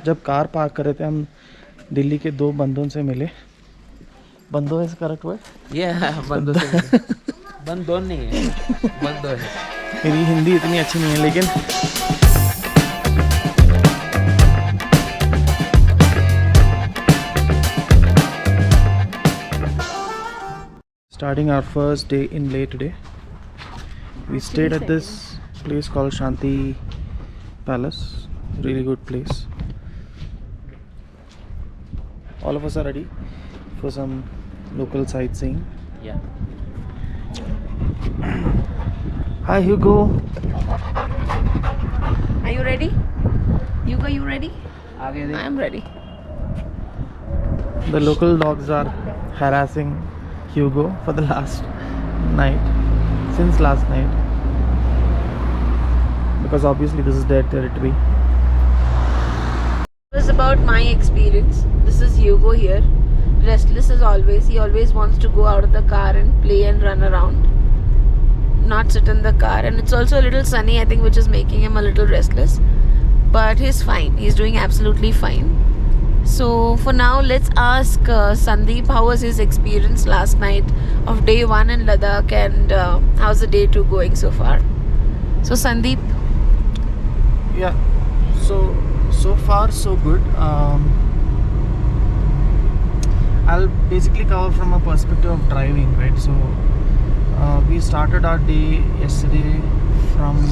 जब car park कर रहे थे हम दिल्ली के दो बंदों से मिले. बंदों is correct word? बंदों से मिले. बंदों नहीं है, बंदों है. मेरी हिंदी इतनी अच्छी नहीं है लेकिन starting our first day in Leh today. We stayed at this place called Shanti Palace. Really good place. All of us are ready for some local sightseeing. Yeah. Hi Hugo. Are you ready? Hugo, you ready? आगे I देख. am ready. The local dogs are harassing Hugo for the last night, since last night, because obviously this is their territory. It was about my experience. This is Hugo here. Restless as always. He always wants to go out of the car and play and run around. Not sit in the car. And it's also a little sunny, I think, which is making him a little restless. But he's fine. He's doing absolutely fine. So for now, let's ask Sandeep how was his experience last night of day 1 in Ladakh, and how's the day 2 going so far. So Sandeep. Yeah, so far so good. I'll basically cover from a perspective of driving, right? So we started our day yesterday from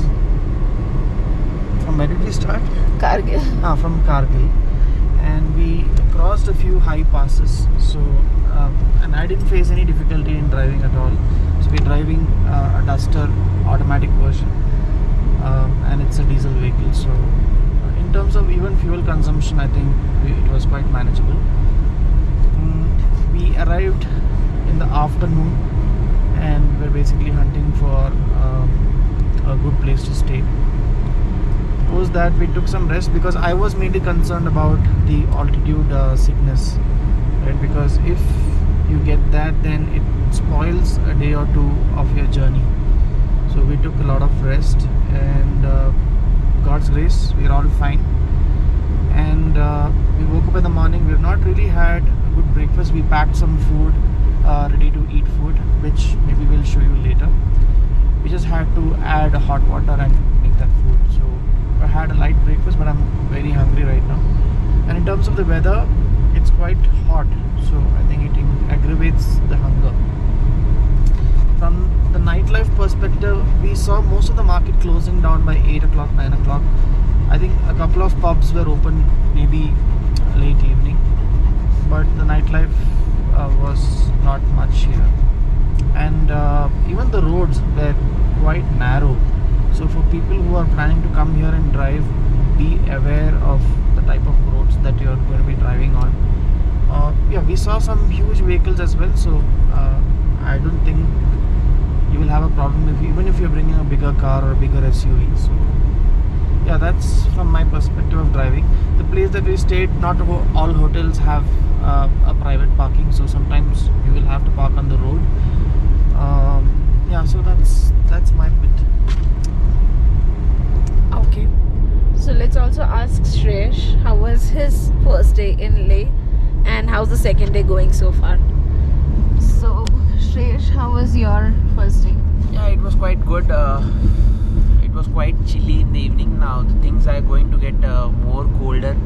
where did we start? Kargil. From Kargil, and we crossed a few high passes. So and I didn't face any difficulty in driving at all. So we're driving a Duster automatic version, and it's a diesel vehicle. So in terms of even fuel consumption, I think it was quite manageable. We arrived in the afternoon, and we're basically hunting for a good place to stay. Post that, we took some rest because I was mainly concerned about the altitude sickness, right? Because if you get that, then it spoils a day or two of your journey. So we took a lot of rest, and God's grace, we're all fine. And we woke up in the morning. We've not really had a good breakfast. We packed some food, ready to eat food, which maybe we'll show you later. We just had to add hot water and make that food. So I had a light breakfast, but I'm very hungry right now. And in terms of the weather, it's quite hot, so I think it aggravates the hunger. From the nightlife perspective, we saw most of the market closing down by 8 o'clock, 9 o'clock. I think a couple of pubs were open maybe late evening, but the nightlife was not much here. And even the roads were quite narrow. So for people who are planning to come here and drive, be aware of the type of roads that you're going to be driving on. Yeah, we saw some huge vehicles as well, so I don't think you will have a problem even if you're bringing a bigger car or a bigger SUV. So yeah, that's from my perspective of driving. The place that we stayed, not all hotels have a private parking, so sometimes you will have to park on the road. Yeah, so that's my bit. Okay. So let's also ask Shreyash how was his first day in Leh and how's the second day going so far. So Shreyash, how was your first day? Yeah, it was quite good. It was quite chilly in the evening. Now the things are going to get more colder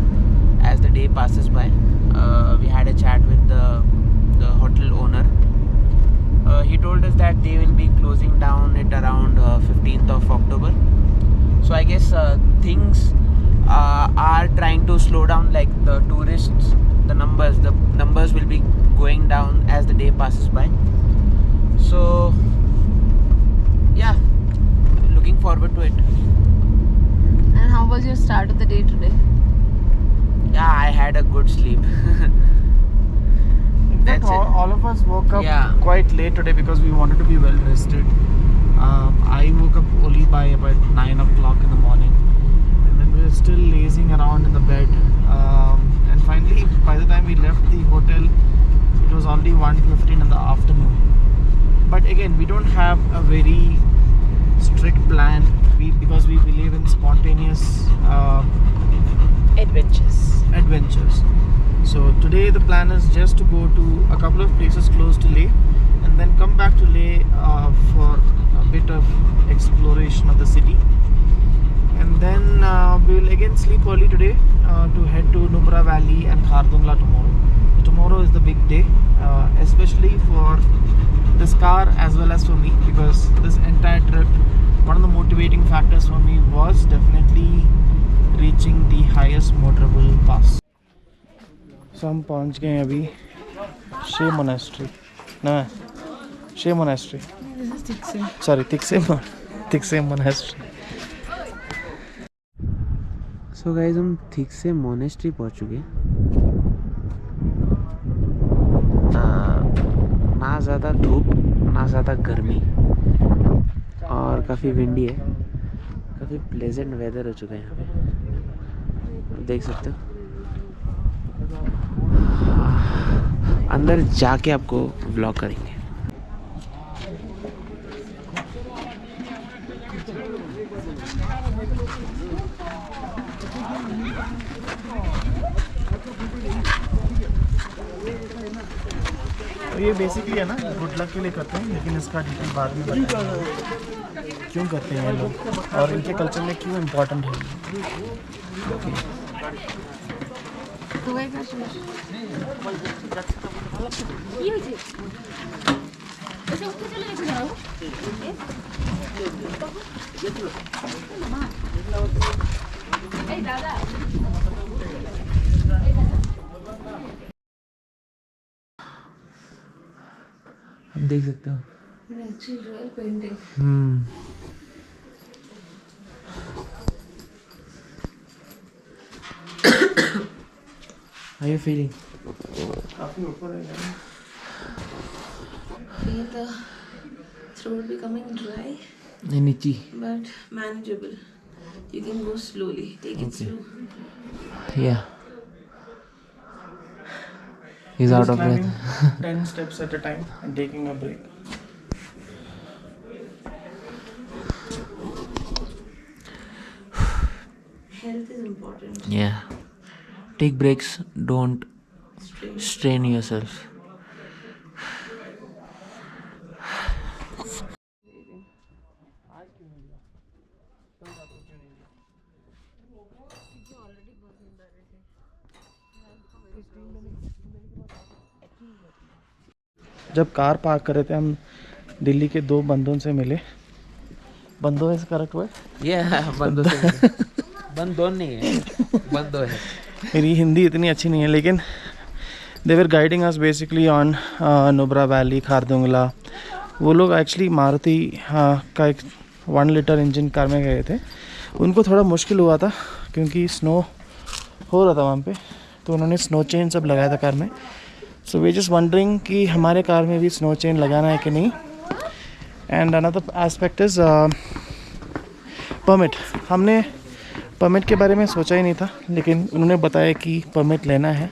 as the day passes by. We had a chat with the hotel owner. He told us that they will be closing down it around 15th of October. So I guess things are trying to slow down, like the tourists, the numbers will be going down as the day passes by. So yeah, looking forward to it. And how was your start of the day today? Yeah, I had a good sleep. That's it. All of us woke up quite late today because we wanted to be well rested. I woke up only by about 9 o'clock in the morning, and then we were still lazing around in the bed. And finally, by the time we left the hotel, it was already 1:15 in the afternoon. But again, we don't have a very strict plan because we believe in spontaneous Adventures. adventures. So today the plan is just to go to a couple of places close to Leh and then come back to Leh for a bit of exploration of the city. And then we will again sleep early today to head to Nubra Valley and Khardungla tomorrow. So tomorrow is the big day, especially for this car as well as for me, because this entire trip, one of the motivating factors for me was definitely reaching the highest motorable pass. So हम पहुंच गए अभी Shea Monastery. No, Shea Monastery. Sorry, Tikse Monastery. So guys हम ठीक से monastery पहुंच चुके हैं। ना ज़्यादा धूप ना ज़्यादा गर्मी और काफ़ी विंडी है, काफ़ी प्लेजेंट वेदर हो चुका है यहाँ पे, देख सकते हो। अंदर जाके आपको व्लॉग करेंगे। तो ये बेसिकली है ना, गुड लक के लिए करते हैं, लेकिन इसका डिटेल बाद में बताएंगे क्यों करते हैं ये लोग और इनके कल्चर में क्यों इम्पोर्टेंट है। आप देख सकते हो। How you feeling? काफी ऊपर है यार। Feel the throat becoming dry, And itchy. but manageable. You can go slowly. Take it slow. Yeah. He's out of breath. 10 steps at a time and taking a break. Health is important. Yeah. Take breaks. Don't strain yourself. जब car park कर रहे थे हम दिल्ली के दो बंदों से मिले। बंदों है करेक्ट वर्ड? Yeah, बंदो से बंदो नहीं है, बंदो है। मेरी हिंदी इतनी अच्छी नहीं है, लेकिन they were guiding us basically on Nubra valley, Khardungla. वो लोग एक्चुअली मारुति का एक 1 लीटर इंजन कार में गए थे। उनको थोड़ा मुश्किल हुआ था क्योंकि स्नो हो रहा था वहाँ पे, तो उन्होंने स्नो चेन सब लगाया था कार में। सो वी जस्ट वंडरिंग कि हमारे कार में भी स्नो चेन लगाना है कि नहीं। And another aspect is permit. हमने परमिट के बारे में सोचा ही नहीं था, लेकिन उन्होंने बताया कि परमिट लेना है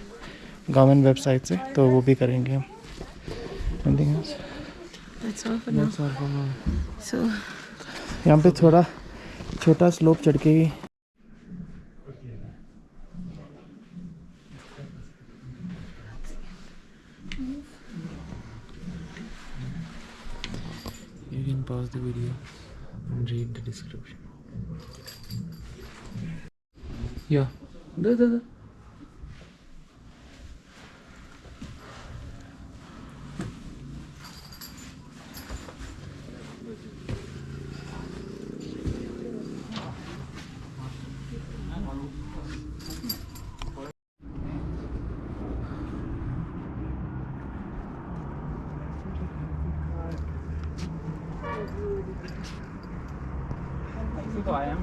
गवर्नमेंट वेबसाइट से, तो वो भी करेंगे हम। Anything else? That's all for now. That's all for now. So, यहाँ पे थोड़ा छोटा स्लोप चढ़ के ही You can pause the video and read the description. Yeah. Da. तो आया हम।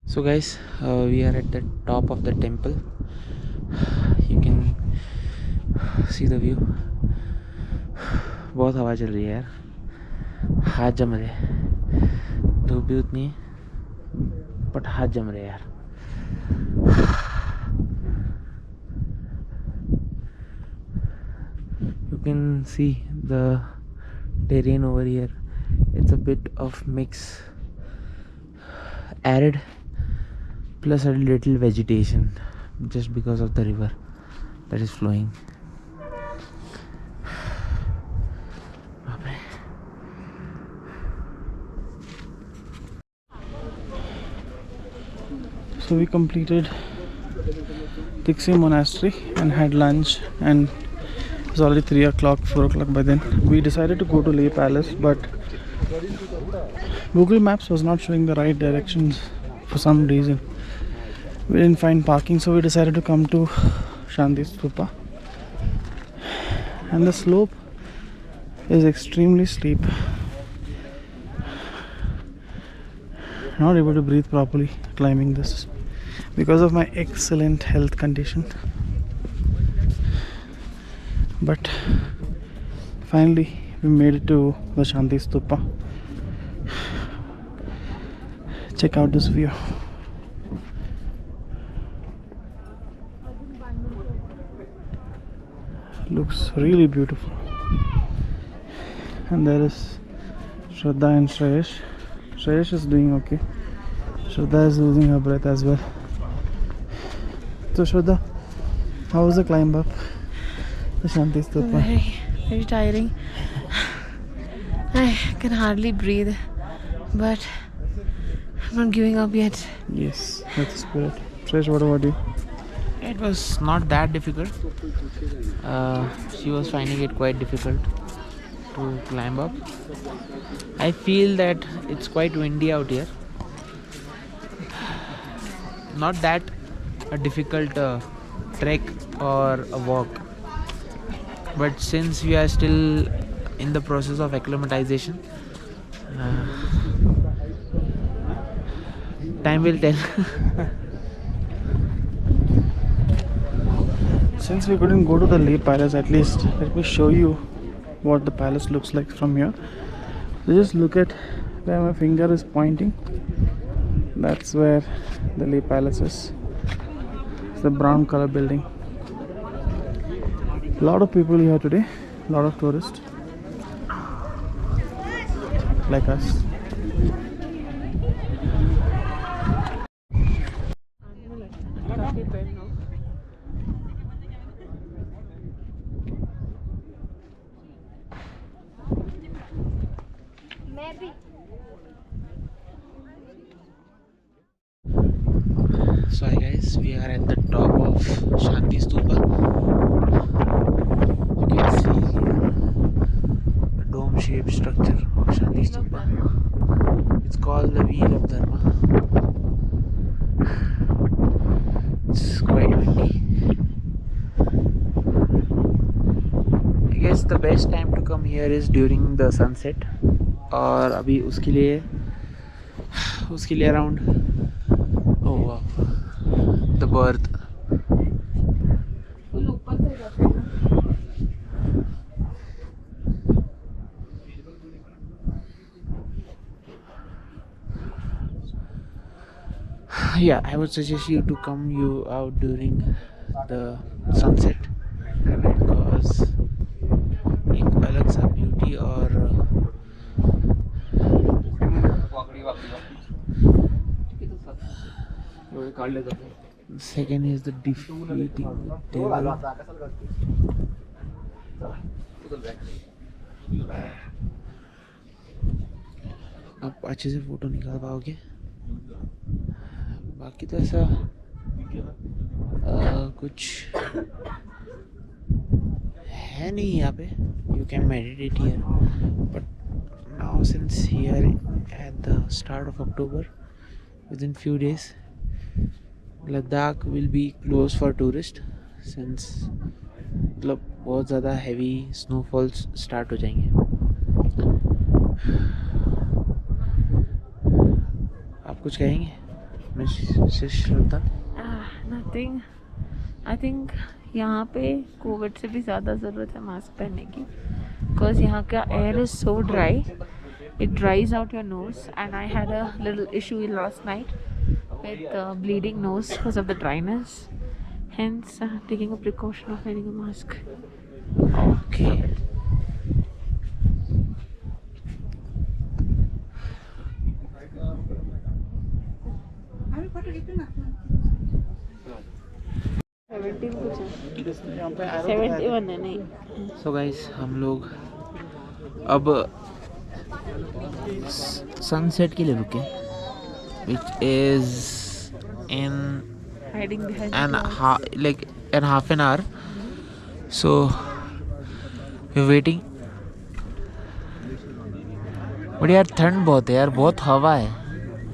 So guys, we are at the top of the temple. You can see the view. बहुत हवा चल रही है यार, हाथ जम रहे हैं। धूप भी उतनी है बट हाथ जम रहे हैं यार। You can see the terrain over here. It's a bit of mix, arid plus a little vegetation, just because of the river that is flowing. So we completed Tiksi Monastery and had lunch, and it was already 3 o'clock, 4 o'clock by then. We decided to go to Leh Palace, but Google Maps was not showing the right directions for some reason. We didn't find parking, so we decided to come to Shanti Stupa. And the slope is extremely steep. Not able to breathe properly climbing this because of my excellent health condition. But finally we made it to the Shanti Stupa. Check out this view. Looks really beautiful. And there is Shraddha and Shreyash. Shreyash is doing okay. Shraddha is losing her breath as well. So Shraddha, how was the climb up the Shanti Stupa? Very tiring. I can hardly breathe, but I'm not giving up yet. Yes, that's the spirit. Shreyash, what about you? It was not that difficult. She was finding it quite difficult to climb up. I feel that it's quite windy out here. Not that a difficult trek or a walk, but since we are still in the process of acclimatization, time will tell. Since we couldn't go to the Leh Palace, at least let me show you what the palace looks like from here. So just look at where my finger is pointing. That's where the Leh Palace is. It's the brown color building. A lot of people here today, a lot of tourists like us. So hi guys, we are at the top of Shanti Stupa. You can see the dome-shaped structure of Shanti Stupa. It's called the Wheel of Dharma. It's quite windy. I guess the best time to come here is during the sunset. और अभी उसके लिए around, oh wow, the birth. Yeah, I would suggest you to come out during the sunset because एक अलग सा beauty और second is the defeating devil. आप अच्छे से फोटो निकाल पाओगे? बाकी तो ऐसा कुछ है नहीं यहाँ पे. You can meditate here, but now since here at the start of October, within few days Ladakh will be closed for tourists since मतलब बहुत ज़्यादा heavy snowfalls start हो जाएंगे. आप कुछ कहेंगे Mrs Shraddha? Nothing. I think यहाँ पे कोविड से भी ज़्यादा ज़रूरत है मास्क पहनने की, because यहाँ का air is so dry. It dries out your nose, and I had a little issue last night with bleeding nose because of the dryness. Hence, taking a precaution of wearing a mask. Okay. यहाँ पे arrow दिखाया 71 है नहीं. So guys हम लोग अब sunset के लिए रुके, which is in Hiding behind an half an hour. So we're waiting. But यार ठंड बहुत है यार, बहुत हवा है.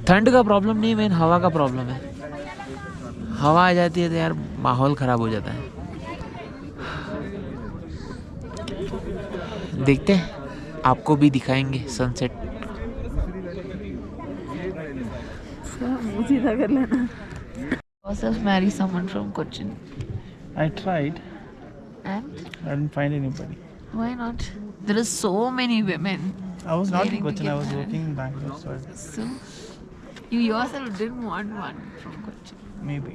ठंड का प्रॉब्लम नहीं, मेन हवा का प्रॉब्लम है. हवा आ जाती है तो यार माहौल ख़राब हो जाता है. देखते हैं, आपको भी दिखाएंगे सनसेट. सीधा कर लेना. Also marry someone from Cochin. I tried. And I didn't find anybody. why not? There are so many women. I was not in Waiting to Cochin. get I was married. working in Bangalore, so So you yourself didn't want one from Cochin. maybe.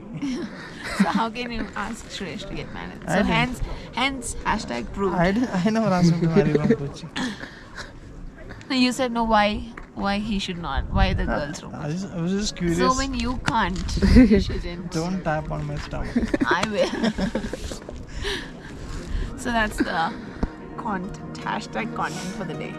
So how can you ask Suresh to get married? I So didn't. hence hashtag proved. I never asked him to marry from Kochi. No, you said no. Why he should not? Why the girls from? I was just curious. So when you can't, you shouldn't. Don't tap on my stomach. I will. So that's the content. Hashtag content for the day.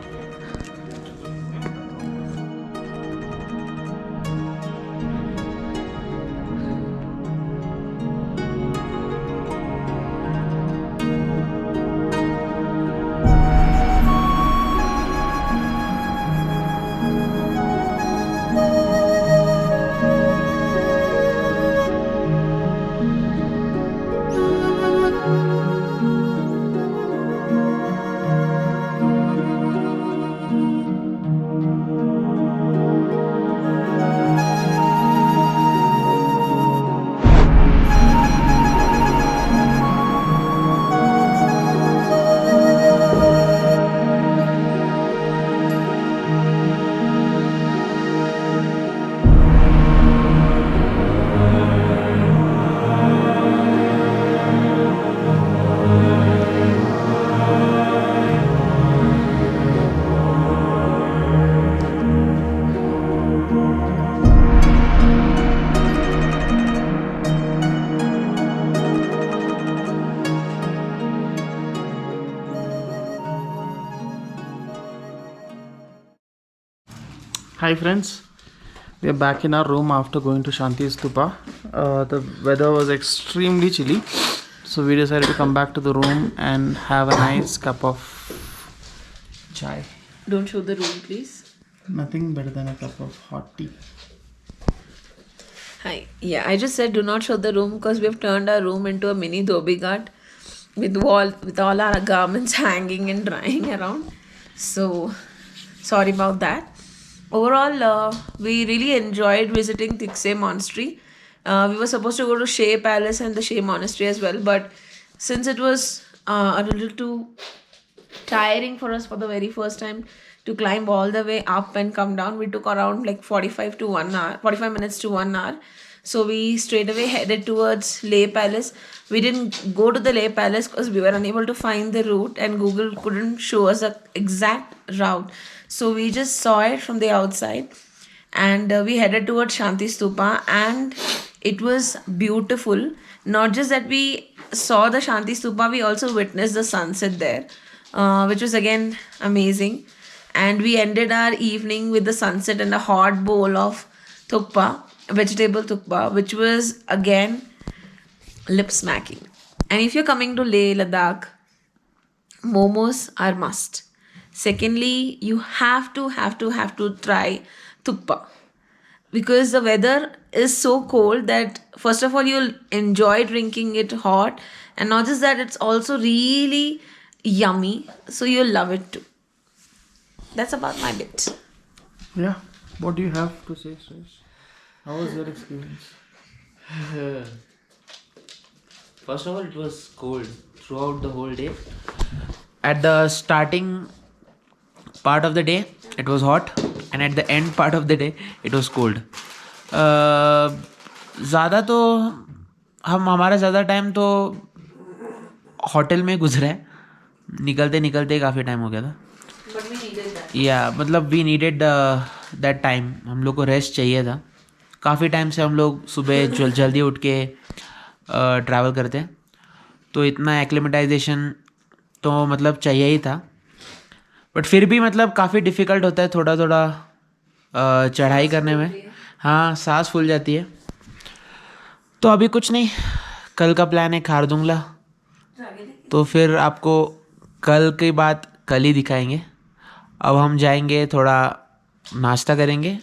Hi friends, we are back in our room after going to Shanti Stupa. The weather was extremely chilly, so we decided to come back to the room and have a nice cup of chai. Don't show the room, please. Nothing better than a cup of hot tea. Hi. Yeah, I just said do not show the room because we have turned our room into a mini dhobi ghat with all our garments hanging and drying around. So sorry about that. Overall, we really enjoyed visiting Tikse Monastery. We were supposed to go to Shea Palace and the Shea Monastery as well, but since it was a little too tiring for us for the very first time to climb all the way up and come down, we took around like 45 minutes to 1 hour. So we straight away headed towards Leh Palace. We didn't go to the Leh Palace because we were unable to find the route and Google couldn't show us the exact route. So we just saw it from the outside and we headed towards Shanti Stupa, and it was beautiful. Not just that we saw the Shanti Stupa, we also witnessed the sunset there, which was again amazing. And we ended our evening with the sunset and a hot bowl of thukpa, vegetable thukpa, which was again lip smacking. And if you're coming to Leh Ladakh, momos are must. Secondly, you have to try thukpa because the weather is so cold that first of all you'll enjoy drinking it hot, and not just that, it's also really yummy, so you'll love it too. That's about my bit. Yeah, what do you have to say, Suresh? How was your experience? First of all, it was cold throughout the whole day. At the starting part of the day, it was hot, and at the end part of the day, it was cold. ज़्यादा तो हमारा ज़्यादा time तो hotel में गुजरा है. निकलते निकलते काफ़ी टाइम हो गया था. But we needed that. या मतलब वी नीडेड दैट टाइम. हम लोग को रेस्ट चाहिए था. काफ़ी टाइम से हम लोग सुबह जल्दी उठ के ट्रैवल करते हैं. तो इतना एक्लिमेटाइजेशन तो मतलब चाहिए ही था, बट फिर भी मतलब काफ़ी डिफ़िकल्ट होता है थोड़ा थोड़ा चढ़ाई करने में। हाँ, सांस फूल जाती है। तो अभी कुछ नहीं, कल का प्लान है खारदुंगला, तो फिर आपको कल की बात कल ही दिखाएंगे। अब हम जाएंगे, थोड़ा नाश्ता करेंगे,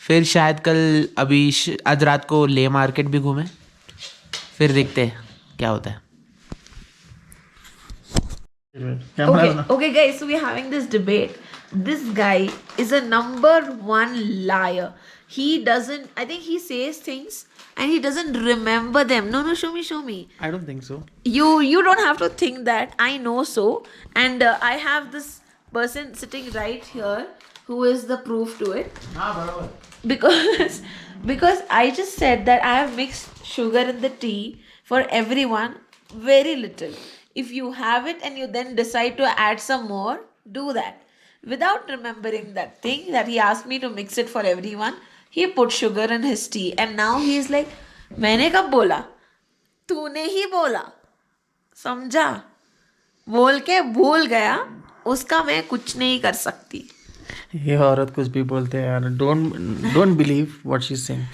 फिर शायद कल आज रात को ले मार्केट भी घूमें, फिर देखते हैं क्या होता है। Okay, guys, so we're having this debate. This guy is a number one liar. He doesn't, I think he says things and he doesn't remember them. No, show me. I don't think so. You don't have to think that. I know so. And I have this person sitting right here who is the proof to it. Because I just said that I have mixed sugar in the tea for everyone, very little. If you have it and you then decide to add some more, do that. Without remembering that thing that he asked me to mix it for everyone, he put sugar in his tea. And now he is like, मैंने कब बोला? तूने ही बोला. समझा? बोल के भूल गया, उसका मैं कुछ नहीं कर सकती. ये औरत कुछ भी बोलते हैं यार. Don't believe what she's saying.